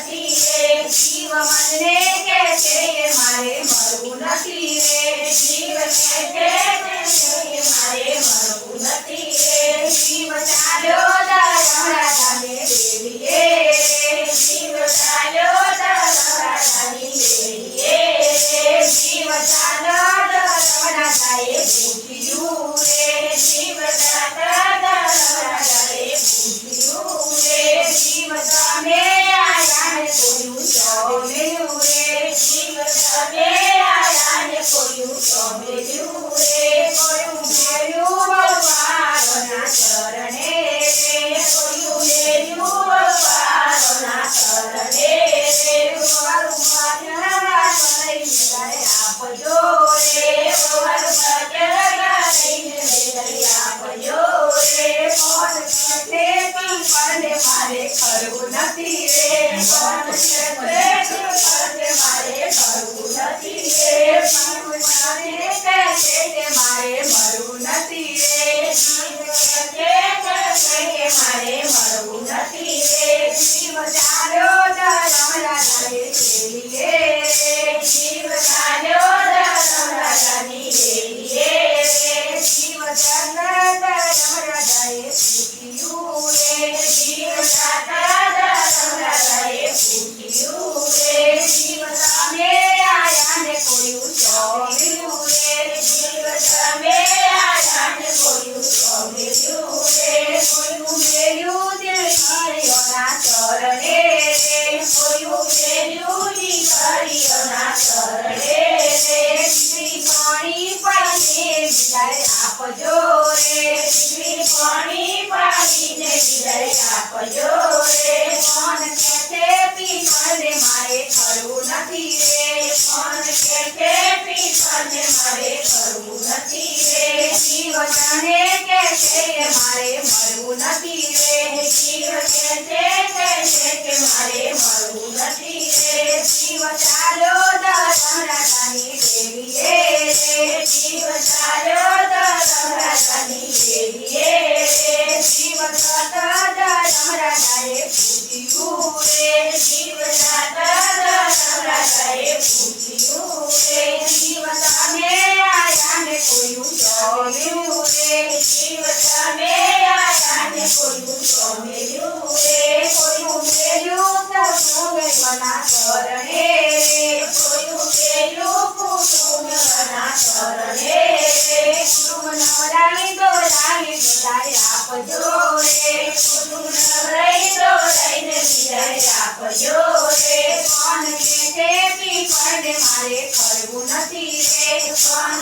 નથી રે જીવ મનને કે છે કે મારે મરવું નથી રે જીવ કે છે કે મારે મરવું નથી રે જીવ ચાલ્યો ધર્મરાજાને દેવીએ જીવ ચાલ્યો ધર્મરાજાની દેવીએ જીવ ચાલ્યો ધર્મરાજાએ પૂછ્યું રે જીવ ચાલ્યો ધર્મરાજાએ પૂછ્યું રે જીવ તમે આયા ને કોયું સોમેલું રે જીવ તમે આયા ને કોયું સોમેલું રે કોયું મેલું ભગવાનના ચરણે રે કોયું મેલું ભગવાનના ચરણે રે મારું માનવા લઈને આપજો રે મારું માનવા લઈને આપજો રે કોણ કહે પડે મારે કરવું નથી રે કોણ કહે પડે મારે કરવું નથી રે મારું માને કહે કે મારે મરવું નથી રે કહે કે મારે મરવું નથી રે જીવ ચાલ્યો ધર્મરાજાને દેવીએ જીવ ચાલ્યો ધર્મરાજાની દેવીએ જીવ ચાલ્યો ધર્મરાજાએ પૂછ્યું રે જીવ ચાલ્યો ધર્મરાજાએ પૂછ્યું રે જીવ તમે આયા ને કોયું સોમેલું રે જીવ તમે આયા ને કોયું સોમેલું રે કોયું મેલ્યું દિલ હરિયોના ચરણે રે કોયું મેલ્યું દિલ હરિયોના ચરણે રે શ્રી પાણી પાણીને વિદાય આપજો રે શ્રી પાણી પાણીને વિદાય આપજો રે કોણ કહે પીપળને મારે કરવું નથી રે કોણ કહે પીપળને મારે કરવું નથી રે જીવ જાણે કે છે મારે મરવું નથી રે જીવ કે છે મારે મરવું નથી રે જીવ ચાલ્યો ધર્મરાજાની દેવીએ જીવ ચાલ્યો ધર્મરાજાની દેવીએ જીવ ધર્મરાજાએ પૂછ્યું રે જીવ ધર્મરાજાએ પૂછ્યું રે જીવ તમે આયા ને કોયું સોમેલું રે જીવ તમે આયા ને કોયું સોમેલું રે કોયું મેલ્યું કુટુંબના ચરણે રે કોયું મેલ્યું કુટુંબના ચરણે રે કુટુંબ નવરાઈ દોરાઈ આપજો રે કુટુંબ નવરાઈ દોરાઈને વિદાય આપજો રે કોણ કહે પીપળને મારે કરવું નથી રે કોણ